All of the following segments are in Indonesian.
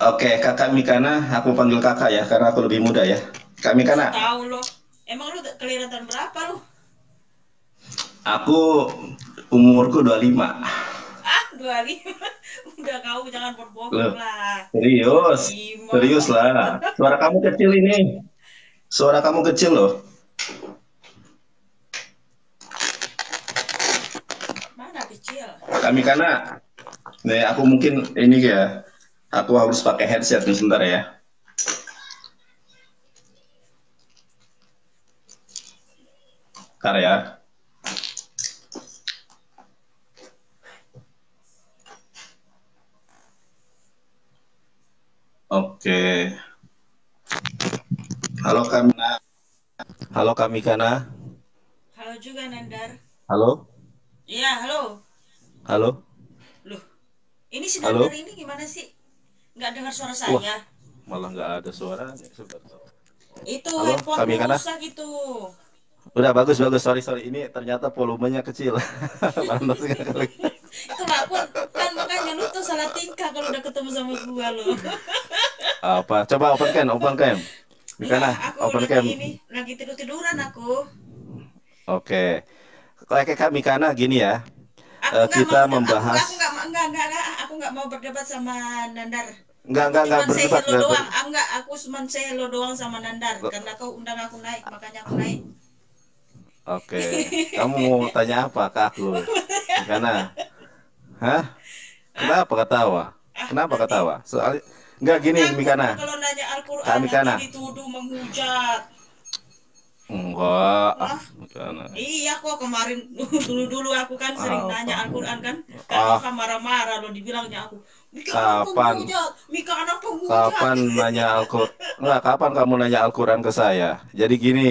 Oke, Kakak Mikana, aku panggil Kakak ya, karena aku lebih muda ya. Kak So Mikana, tahu lo. Emang lu kelihatan berapa lu? aku umurku 25. Ah, 25. Udah kau jangan berbohong Loh, lah. serius? 25. Serius lah. Suara kamu kecil ini. Suara kamu kecil loh. Mana kecil? Kak Mikana, nih aku mungkin ini ya, aku harus pakai headset nih sebentar ya. Bentar ya. Oke. Halo Kak Mikana. Halo Kak Mikana. Halo juga Nandar. Halo? Iya, halo. Halo? Loh, ini si Nandar Halo? ini gimana sih? Nggak dengar suara Wah, saya. malah nggak ada suaranya. Sebentar. Itu Halo, Kak handphonemu Mikana? rusak itu. Udah bagus bagus, sorry sorry, ini ternyata volumenya kecil. Pantas sekali. Itu nggak pun kan makanya lu tuh salah tingkah kalau udah ketemu sama gua lo. Apa, coba open cam, open cam. Enggak, Mikana, aku open lagi cam. ini, lagi tidur-tiduran aku. Oke, kayak Kak Mikana gini ya. Aku nggak mau, Kita aku membahas. nggak mau, enggak, aku nggak mau berdebat sama Nandar. Nggak Aku nggak nggak cuman say berdebat, hello doang. Ah, enggak, aku cuman say hello doang sama Nandar karena kau undang aku naik, makanya aku naik. Oke, kamu mau tanya apa ke aku, Mikana? Hah? Kenapa ketawa? Ah, Kenapa nanti ketawa? Soalnya nggak aku gini, takut Mikana. kalau nanya Kak Al-Quran nanti Mikana. dituduh menghujat. Enggak, Lah, Mikana. iya kok kemarin dulu-dulu aku kan sering nanya Apa? Al-Quran kan. Kak Nova Ah, marah-marah loh dibilangnya aku. Mika anak kapan? penghujat, Mika anak penghujat. Kapan nanya Al-Quran? Enggak, kapan kamu nanya Al-Quran ke saya? Jadi gini,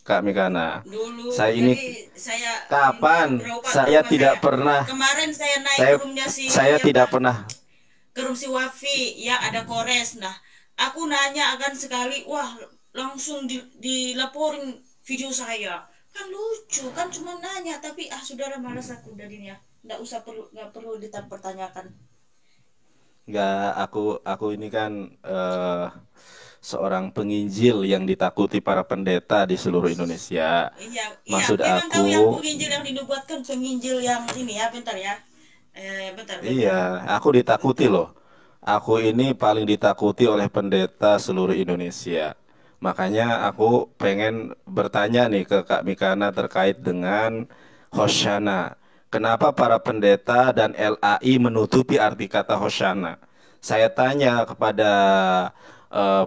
Kak Mikana. Dulu Saya ini jadi saya ini kapan berobat ke saya rumah tidak saya. pernah Kemarin saya naik ke saya rumahnya si saya tidak apa? pernah. Ke room si Wafi, ya ada kores. Nah, aku nanya akan sekali, wah langsung dilaporin video saya. Kan lucu, kan cuma nanya, tapi ah saudara malas aku darinya. Nggak perlu dipertanyakan. Enggak, aku ini kan seorang penginjil yang ditakuti para pendeta di seluruh Indonesia. Iya, iya, Maksud memang tahu yang aku, penginjil yang dinubuatkan penginjil yang ini ya, bentar ya. Bentar, iya, bentar. aku ditakuti loh. Aku ini paling ditakuti oleh pendeta seluruh Indonesia. Makanya aku pengen bertanya nih ke Kak Mikana terkait dengan Hoshana. Kenapa para pendeta dan LAI menutupi arti kata Hoshana? Saya tanya kepada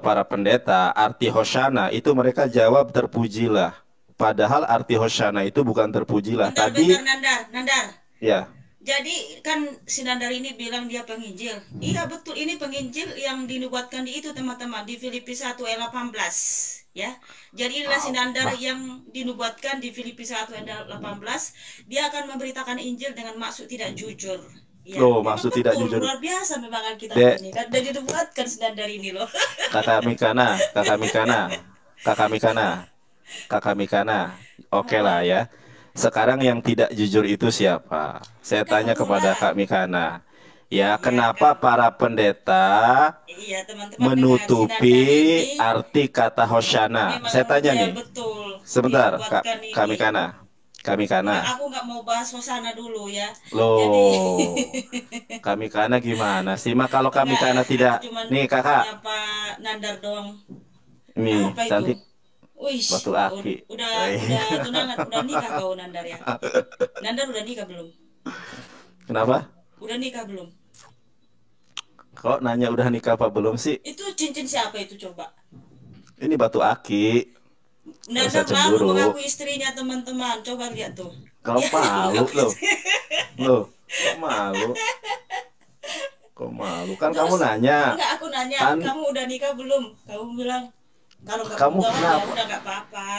para pendeta, arti Hoshana itu mereka jawab terpujilah. Padahal arti Hoshana itu bukan terpujilah. Bentar, bentar, Tadi Nandar, Nandar. ya, Jadi kan si Nandar ini bilang dia penginjil. Iya betul, ini penginjil yang dinubuatkan di itu teman-teman di Filipi 1 ayat 18 ya. Jadi inilah si Nandar nah, yang dinubuatkan di Filipi 1 ayat 18. Dia akan memberitakan Injil dengan maksud tidak jujur. Ya, loh memang maksud tidak betul, jujur. luar biasa memang Alkitab Dek, ini kan. Dan dinubuatkan si Nandar ini loh. kakak Mikana, kakak Mikana, kakak Mikana, kakak Mikana. Oke lah ya. Sekarang yang tidak jujur itu siapa? Saya tanya Kamu kepada lah. Kak Mikana. Ya, Ya, kenapa kamu. para pendeta Iya, teman-teman dengar si menutupi Nandar ini arti kata Hoshana? memang Saya tanya ya nih, betul sebentar, Kak, dinubuatkan Kak ini. Mikana, Kak Enggak, Mikana. aku nggak mau bahas suasana dulu ya. Jadi Loh, Kak Mikana gimana sih? Mak kalau Kak enggak, Mikana tidak, aku cuman nih kakak, menyapa Nandar doang. nih Apa itu? cantik Wih, batu aki. udah tunangan, udah nikah kau Nandar ya? Nandar udah nikah belum? Kenapa? Udah nikah belum? Kok nanya udah nikah apa belum sih? Itu cincin siapa itu coba? Ini batu aki, nggak usah Nandar malu cemburu. mengaku istrinya teman-teman. Coba lihat tuh. Kau Dia malu mengaku loh, istri. loh, kok malu? Kok malu? Kan kamu Terus nanya, enggak aku nanya, kan kamu udah nikah belum? Kamu bilang kalau nggak mau kamu jawab ya kenapa? udah nggak apa-apa.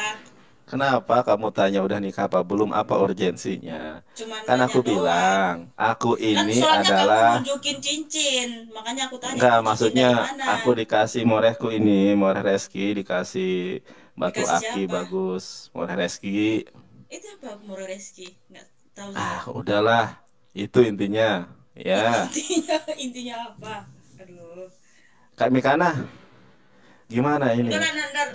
Kenapa kamu tanya udah nikah apa belum? Apa urgensinya? Cuman Kan nanya aku doang. bilang, aku Kan ini soalnya kamu adalah. nunjukin cincin, makanya aku tanya Enggak, itu cincin maksudnya dari mana? aku dikasih morehku ini, moreh Reski, dikasih batu Dikasih aki siapa? bagus, moreh Reski. Itu apa Moro Reski? Nggak tahu saya. Ah, udahlah, itu intinya. Ya, Intinya intinya apa? Aduh. Kak Mikana, gimana ini? Udah lah Nandar,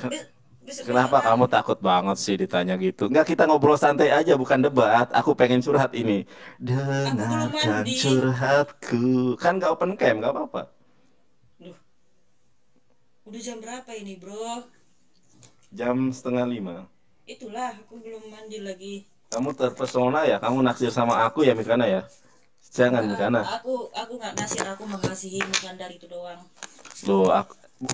besok-besok Kenapa lah. kamu takut banget sih ditanya gitu? Enggak, kita ngobrol santai aja, bukan debat. Aku pengen curhat ini. Aku belum Dengarkan mandi. curhatku. Kan gak open cam, gak apa-apa. Duh, udah jam berapa ini bro? Jam setengah 5. Itulah, aku belum mandi lagi. Kamu terpesona ya? Kamu naksir sama aku ya, Mikana ya? Jangan, Enggak, Mikana. aku nggak nasir, aku mengasihi bukan dari itu doang. Loh,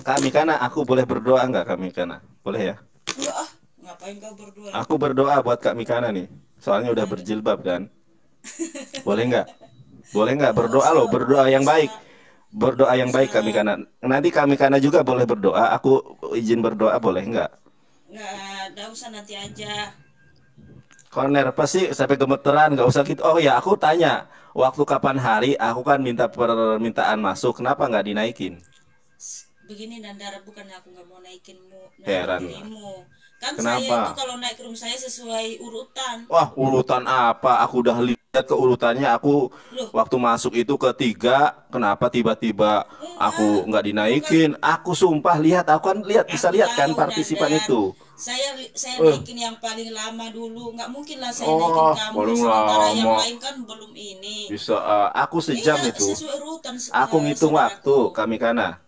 Kak Mikana, aku boleh berdoa nggak, Kak Mikana? Boleh ya? Enggak ah, ngapain kau berdua? Aku berdoa buat Kak Mikana nih. Soalnya udah Jangan. berjilbab kan. Boleh nggak? Boleh nggak Nggak berdoa usah, loh, berdoa nggak yang usah, baik. Berdoa nggak yang baik Kak usah, Mikana. Nanti Kak Mikana juga boleh berdoa. Aku izin berdoa boleh nggak? nggak usah nanti aja. Koner pasti sampai gemeteran, nggak usah gitu. Oh ya, aku tanya. Waktu kapan hari aku kan minta permintaan masuk, kenapa nggak dinaikin? Begini Nandara, bukan aku nggak mau naikin Heran lah. dirimu. Kan saya itu Kenapa? kalau naik ke room saya sesuai urutan. Wah, urutan apa? Aku udah lihat ke urutannya. Aku Loh, waktu masuk itu ketiga. Kenapa tiba-tiba enggak, aku nggak bukan. dinaikin? Aku sumpah lihat. Aku kan lihat, bisa Aku lihat kan tahu partisipan Nandar. itu. Saya Eh, naikin yang paling lama dulu. Nggak mungkin lah saya naikin oh, kamu paling sementara yang lama. lain kan belum ini. Bisa. Aku sejam Iya, itu. sesuai urutan Aku ngitung waktu, saudaraku. kami kana.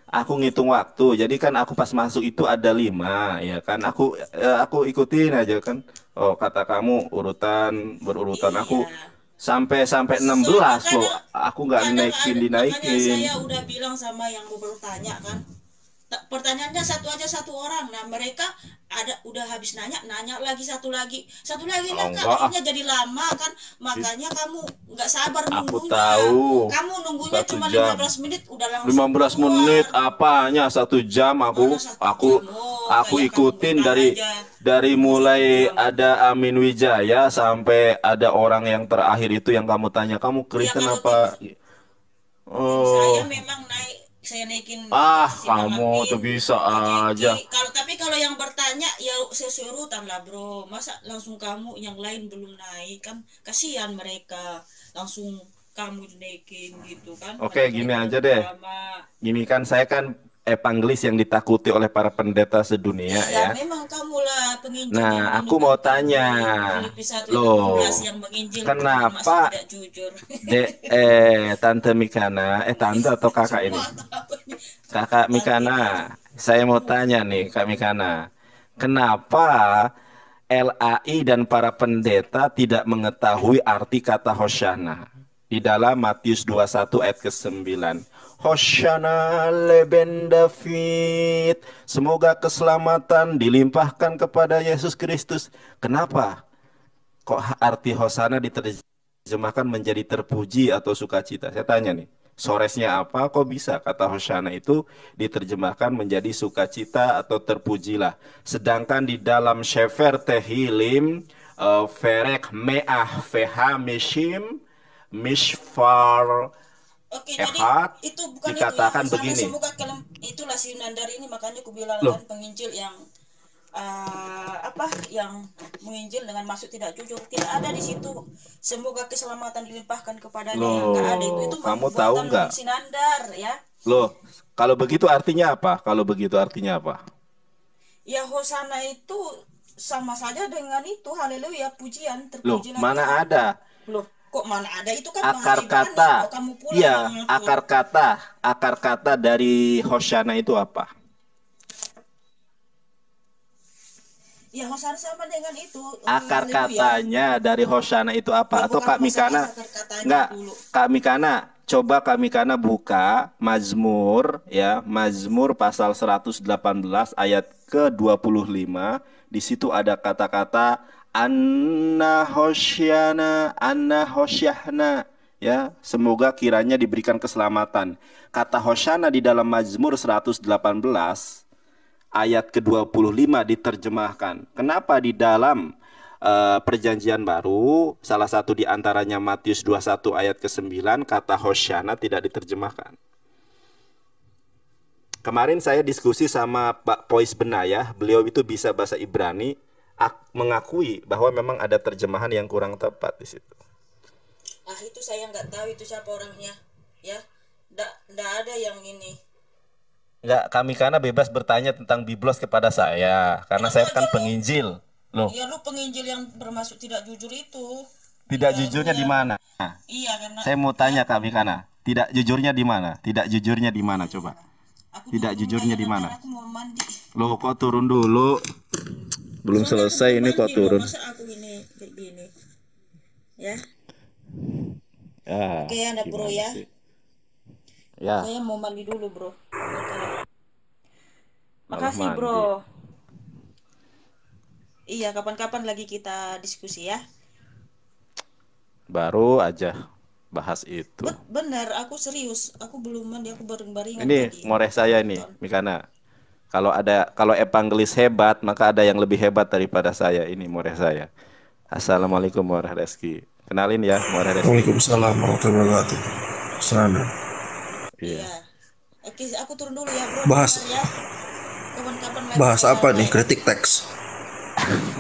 Aku ngitung waktu. Jadi kan aku pas masuk itu ada 5, ya kan. Aku ikutin aja kan. Oh, kata kamu urutan berurutan. Aku Iya. sampai sampai Soalnya 16 loh. kadang Aku nggak kadang dinaikin makanya dinaikin. saya udah bilang sama yang mau bertanya kan. Pertanyaannya satu aja satu orang. Nah, mereka udah habis nanya satu lagi Oh, lah Kak. enggak. Akhirnya jadi lama kan. Makanya kamu nggak sabar Aku nunggunya. tahu Kamu nunggunya satu cuma jam. 15 menit udah langsung 15 menit keluar. apanya 1 jam aku Mana satu aku jam? Oh, aku kayak kamu ikutin bilang dari aja nunggu satu mulai jam. ada Amin Wijaya sampai ada orang yang terakhir itu yang kamu tanya kamu Iya Kristen kalau tim apa. tim saya Oh, memang saya naikin si Bang kamu Amin, tuh bisa Kak aja. Jeki. Tapi kalau yang bertanya ya sesuai urutan lah bro. Masa langsung kamu yang lain belum naik kan kasihan mereka. Langsung kamu naikin gitu kan. Oke, Padahal gini mereka udah aja nunggu deh. lama. Gini kan saya kan evangelis yang ditakuti oleh para pendeta sedunia Iya ya. memang kamulah penginjil Nah, yang aku mau menunjukkan tanya, di Filipi 1 ayat loh, 18 yang menginjil kenapa masih tidak jujur. Tante Mikana, tante atau kakak ini? Semua tahu ini. Kakak Tante Mikana, lah. saya mau tanya nih, Kak Mikana, kenapa LAI dan para pendeta tidak mengetahui arti kata Hosyana di dalam Matius 21 ayat ke-9? Hosyana leben David, semoga keselamatan dilimpahkan kepada Yesus Kristus. Kenapa? Kok arti Hosana diterjemahkan menjadi terpuji atau sukacita? Saya tanya nih, soresnya apa? Kok bisa kata Hosana itu diterjemahkan menjadi sukacita atau terpujilah? Sedangkan di dalam Shefer Tehilim, Ferek Me'ah Feha Mishim, Mishfar Oke, jadi Ehad, itu bukan itu ya. dikatakan Sana begini. semoga itulah si Nandar ini makanya aku bilang Loh, kan penginjil yang yang menginjil dengan maksud tidak jujur tidak ada di situ. Semoga keselamatan dilimpahkan kepadanya yang enggak ada itu kamu tahu buatan nggak? si Nandar ya. Loh, kalau begitu artinya apa? Kalau begitu artinya apa? Ya Hosana itu sama saja dengan itu haleluya pujian Loh, terpujilah mana Tuhan. ada? Loh, kok mana ada itu kan Akar bahasa Ibrani. kata, Kok kamu pula iya, yang ngatur. akar kata dari Hoshana itu apa? Ya Hosana sama dengan itu. Akar Haleluya. katanya dari Hoshana itu Ya apa? Atau bukan Kak masalah Mikana? akar katanya Enggak, dulu. Kak Mikana, coba Kak Mikana buka Mazmur ya, Mazmur pasal 118 ayat ke-25. Di situ ada kata-kata Anna Hosyahna ya, semoga kiranya diberikan keselamatan. Kata Hosyana di dalam Mazmur 118 ayat ke-25 diterjemahkan. Kenapa di dalam perjanjian baru salah satu di antaranya Matius 21 ayat ke-9 kata Hosyana tidak diterjemahkan? Kemarin saya diskusi sama Pak Pois Benayah, beliau itu bisa bahasa Ibrani, mengakui bahwa memang ada terjemahan yang kurang tepat di situ. Itu saya nggak tahu itu siapa orangnya ya. Nggak ada yang ini Enggak, kami karena bebas bertanya tentang biblos kepada saya, karena saya kan penginjil. Loh, Ya lu penginjil yang bermaksud tidak jujur itu. tidak Ya, lu jujurnya di yang mana? iya karena Saya mau tanya Kak Mikana, tidak jujurnya di mana? Tidak jujurnya di mana coba? aku Tidak turun dulu jujurnya aja di bentar, mana? aku mau mandi. Loh, kok turun dulu? Belum Soalnya aku selesai mau ini kok mandi loh, turun. masa aku ini begini. Ya. Ya, Oke, Anda bro gimana ya. sih? Ya, Saya mau mandi dulu, bro. Oke. malah Makasih, mandi. bro. Iya, kapan-kapan lagi kita diskusi ya. Baru aja bahas itu. Bener, aku serius. Aku belum mandi, aku baring-baringan Ini tadi. moreh saya nih, Nonton. Mikana. Kalau evangelis hebat, maka ada yang lebih hebat daripada saya. Ini moreh saya. Assalamualaikum warahmatullahi wabarakatuh. Kenalin ya, moreh Reski. Waalaikumsalam warahmatullahi wabarakatuh. Sana. Iya. Iya. Oke, aku turun dulu ya, bro. Bahas Bentar ya. Kapan-kapan lagi bahas kita apa nih? main. Kritik teks.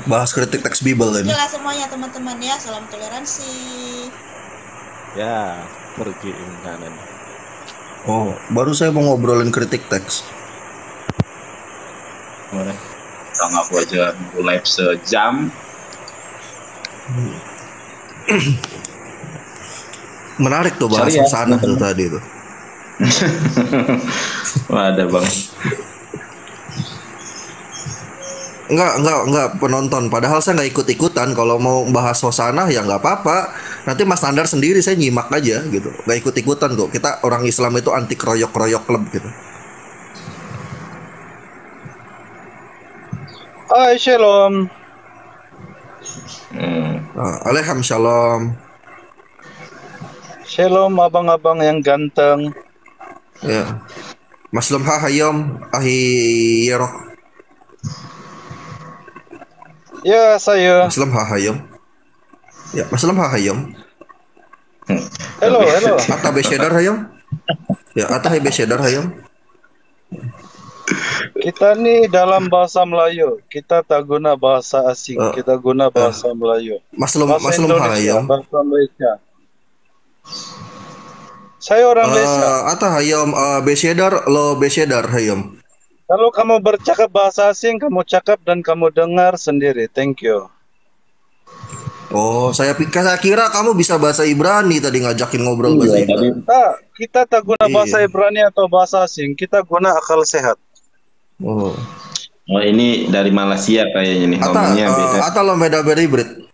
Bahas kritik teks Bible Oke ini. lah semuanya teman-teman ya. Salam toleransi. Ya, pergi kanan. Oh, baru saya mau ngobrolin kritik teks. Moreh. Orang aku aja mulai sejam. Menarik tuh Sorry bahasan ya, sana tuh tadi tuh. Wah, ada bang. Enggak penonton. Padahal saya nggak ikut-ikutan. Kalau mau bahas Hosanah ya nggak apa-apa. Nanti Mas Nandar sendiri saya nyimak aja gitu. Nggak ikut-ikutan kok. Kita orang Islam itu anti kroyok-kroyok klub gitu. Hai, Shalom. Nah, Alaikum Shalom. Shalom abang-abang yang ganteng. Ya. Mas Lemha Hayom Ahi Yerok. Ya, saya. Mas Lemha Hayom. Ya, Mas Lemha Hayom. Halo. Ata Besyedar Hayom. Ya, Ata Besyedar Hayom. Kita nih dalam bahasa Melayu. Kita tak guna bahasa asing. Kita guna bahasa Melayu. Mas Bahasa Lemha Indonesia, Hayom. bahasa Malaysia. Saya orang Malaysia. Ata Hayom Besyedar lo Besyedar Hayom. Kalau kamu bercakap bahasa asing, kamu cakap dan kamu dengar sendiri. Thank you. Oh, saya kira kamu bisa bahasa Ibrani tadi ngajakin ngobrol bahasa Ibrani. Kita tak guna bahasa Iya. Ibrani atau bahasa asing. Kita guna akal sehat. Oh. Oh, ini dari Malaysia kayaknya nih, ngomongnya beda. Ata lo meda beribrit.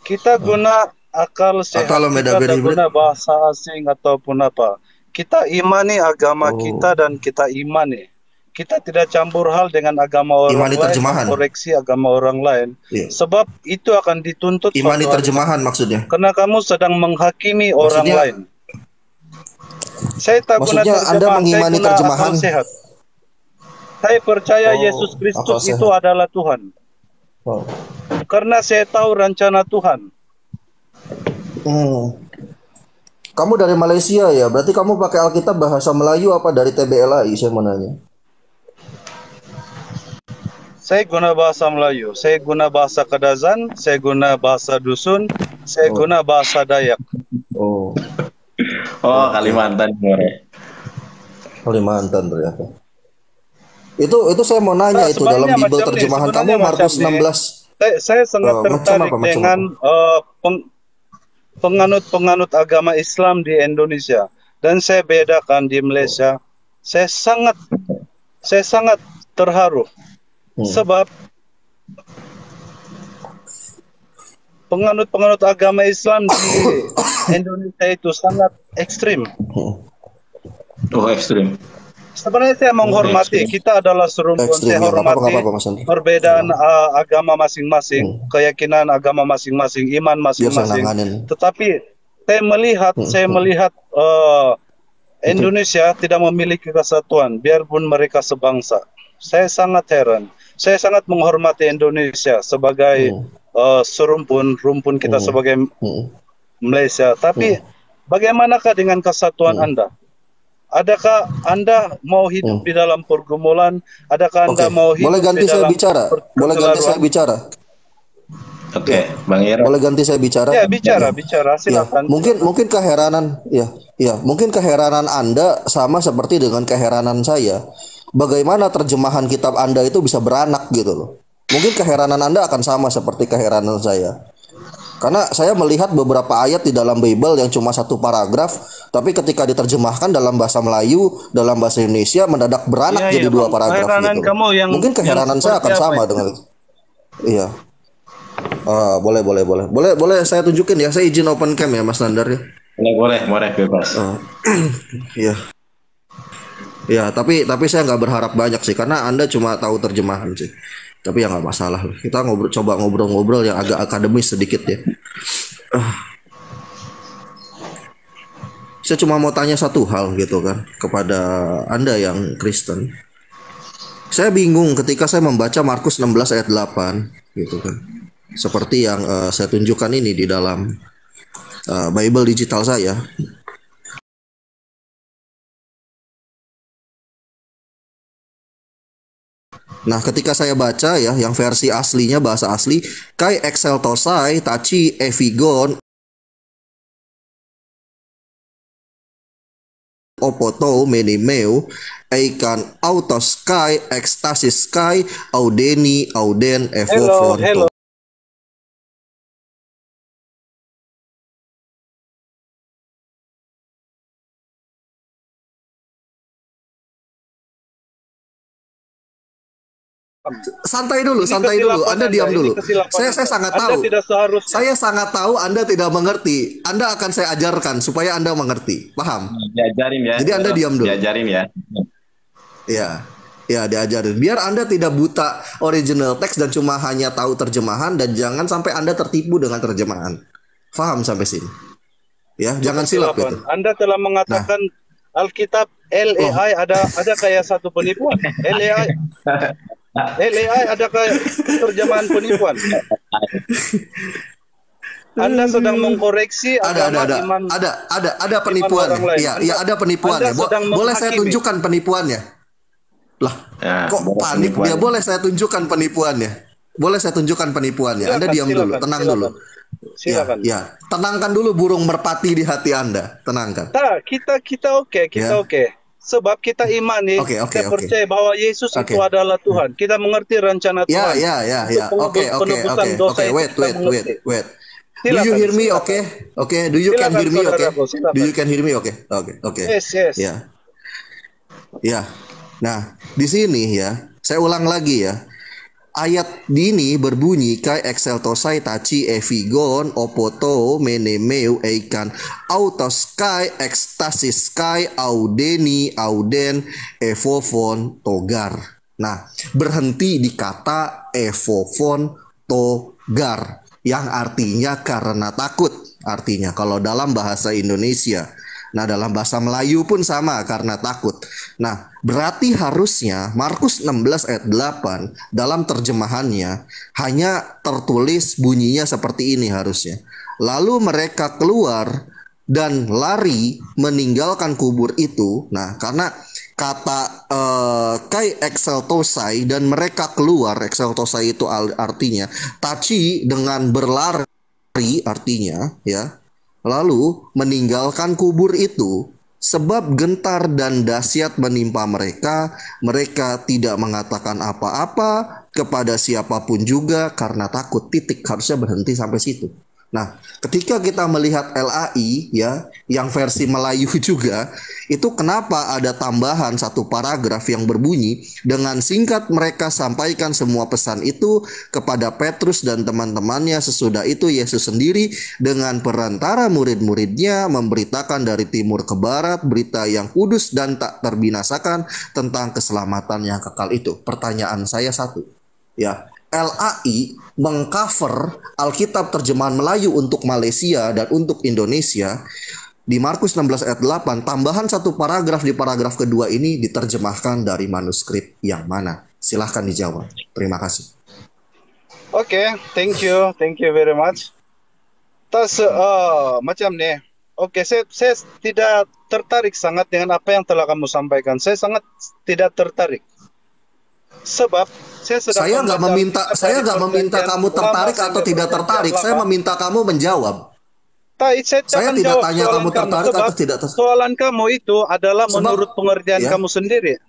Kita guna akal sehat. Atau lo meda Kita tak beribrit. guna bahasa asing ataupun apa. Kita imani agama kita dan kita imani. Kita tidak campur hal dengan agama orang Imani lain, terjemahan. koreksi agama orang lain. Iya. Sebab itu akan dituntut Imani suatu hari. terjemahan maksudnya. Karena kamu sedang menghakimi orang Maksudnya- lain. Saya tak guna Maksudnya Anda terjemahan, mengimani saya guna terjemahan? akal sehat. Saya percaya Oh, Yesus akal Kristus sehat. itu adalah Tuhan. Oh. Karena saya tahu rencana Tuhan. Kamu dari Malaysia ya? Berarti kamu pakai Alkitab bahasa Melayu apa dari TBLAI? Saya mau nanya. Saya guna bahasa Melayu, saya guna bahasa Kadazan, saya guna bahasa Dusun, saya guna bahasa Dayak. Oh, Oh, Kalimantan, Moreh. Kalimantan ternyata. Itu saya mau nanya Nah, itu dalam sebenarnya Bible macam nih, terjemahan kamu sebenarnya Markus macam nih. 16. Saya sangat Macam tertarik apa, macam dengan penganut-penganut agama Islam di Indonesia, dan saya bedakan di Malaysia. Saya sangat terharu sebab penganut-penganut agama Islam di Indonesia itu sangat ekstrim. Oh, ekstrim. Sebenarnya saya menghormati, kita adalah serumpun, Ekstrim, saya ya, nggak hormati apa-apa, Mas Andi. perbedaan agama masing-masing, keyakinan agama masing-masing, iman Biar saya masing-masing. nanganin. Tetapi saya melihat Indonesia tidak memiliki kesatuan, biarpun mereka sebangsa. Saya sangat heran. Saya sangat menghormati Indonesia sebagai rumpun kita sebagai Malaysia. Tapi bagaimanakah dengan kesatuan Anda? Adakah Anda mau hidup di dalam pergumulan? Adakah Anda mau hidup Boleh ganti di saya dalam bicara? Boleh ganti saya bicara? Oke, Bang Ira. Boleh ganti saya bicara? Ya, bicara, Ya, silakan. mungkin keheranan Anda sama seperti dengan keheranan saya. bagaimana terjemahan kitab Anda itu bisa beranak gitu loh. Mungkin keheranan Anda akan sama seperti keheranan saya. Karena saya melihat beberapa ayat di dalam Bible yang cuma satu paragraf, tapi ketika diterjemahkan dalam bahasa Melayu, dalam bahasa Indonesia mendadak beranak jadi dua paragraf gitu. Mungkin keheranan saya akan sama dengan. Iya. Boleh saya tunjukin ya. Saya izin open cam ya Mas Nandar ya. Boleh bebas. Iya. Ya, tapi saya nggak berharap banyak sih, karena Anda cuma tahu terjemahan sih. Tapi ya nggak masalah. Kita coba ngobrol-ngobrol yang agak akademis sedikit ya. Saya cuma mau tanya satu hal gitu kan kepada Anda yang Kristen. Saya bingung ketika saya membaca Markus 16 ayat 8 gitu kan. Seperti yang saya tunjukkan ini di dalam Bible digital saya. Nah, ketika saya baca ya, yang versi aslinya, bahasa asli, kai exceltosai tachi evigon opoto menimeu eikan autos kai ekstasis kai audeni auden evovon. Hello. Santai dulu. Anda diam dulu. Saya sangat tahu. Saya sangat tahu Anda tidak mengerti. Anda akan saya ajarkan supaya Anda mengerti. Paham? Diajarin ya. Jadi Anda diam dulu. Diajarin ya. Ya, diajarin. Biar Anda tidak buta original text dan cuma hanya tahu terjemahan, dan jangan sampai Anda tertipu dengan terjemahan. Paham sampai sini? Ya, jangan silap gitu. Anda telah mengatakan Alkitab LAI ada kayak satu penipuan. LAI ada kayak terjemahan penipuan. Anda sedang mengkoreksi ada penipuan. Iya, ada penipuannya. Boleh saya tunjukkan penipuannya? Lah, kok panik dia? Boleh saya tunjukkan penipuannya? Anda diam dulu, tenang dulu. Silakan. Ya, tenangkan dulu burung merpati di hati Anda. Tenangkan. Kita oke. Sebab kita imani, kita percaya bahwa Yesus itu adalah Tuhan. Kita mengerti rencana Tuhan. Ya. Oke. Wait. Do you hear me? Oke. Do you can hear me? Oke. Do you can hear me? Oke. Yes. Ya. Nah, di sini ya, saya ulang lagi ya. Ayat ini berbunyi kai exceltosai tachi evigon opoto menemeu eikan autos kai ekstasis kai audeni auden evovon togar. Nah, berhenti di kata evovon togar yang artinya karena takut. Artinya kalau dalam bahasa Indonesia. Nah, dalam bahasa Melayu pun sama, karena takut. Nah, berarti harusnya Markus 16 ayat 8 dalam terjemahannya hanya tertulis bunyinya seperti ini harusnya. Lalu mereka keluar dan lari meninggalkan kubur itu. Nah, karena kata kai exceltosai dan mereka keluar, exceltosai itu artinya tachi dengan berlari artinya ya. Lalu meninggalkan kubur itu, sebab gentar dan dahsyat menimpa mereka. Mereka tidak mengatakan apa-apa kepada siapapun juga karena takut. Titik, harusnya berhenti sampai situ. Nah, ketika kita melihat LAI ya, yang versi Melayu juga, itu kenapa ada tambahan satu paragraf yang berbunyi, dengan singkat mereka sampaikan semua pesan itu kepada Petrus dan teman-temannya. Sesudah itu Yesus sendiri dengan perantara murid-muridnya memberitakan dari timur ke barat berita yang kudus dan tak terbinasakan tentang keselamatan yang kekal itu. Pertanyaan saya satu, ya. LAI mengcover Alkitab terjemahan Melayu untuk Malaysia dan untuk Indonesia. Di Markus 16 ayat 8, tambahan satu paragraf di paragraf kedua ini diterjemahkan dari manuskrip yang mana? Silahkan dijawab. Terima kasih. Oke, thank you very much. Macam nih. Oke, saya tidak tertarik sangat dengan apa yang telah kamu sampaikan. Saya sangat tidak tertarik. Sebab saya nggak meminta kamu tertarik atau tidak tertarik. Saya meminta kamu menjawab. Saya tidak tanya kamu tertarik atau tidak tertarik. Soalan kamu itu adalah menurut pengertian kamu sendiri.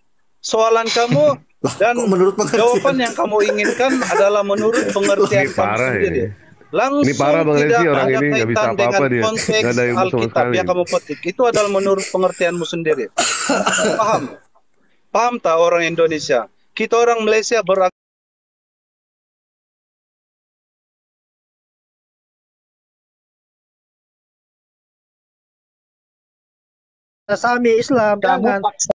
soalan kamu dan kok menurut pengertian? jawaban yang kamu inginkan adalah menurut pengertian Ini kamu parah sendiri. ini. Langsung Ini parah Bang tidak Rezi, orang ada ini nggak bisa kaitan apa-apa dengan dia. konteks Nggak ada ilmu sama Alkitab sekali. yang kamu petik. Itu adalah menurut pengertianmu sendiri. Paham? Paham tak orang Indonesia? Kita orang Malaysia Sami Islam, Kamu jangan. paksa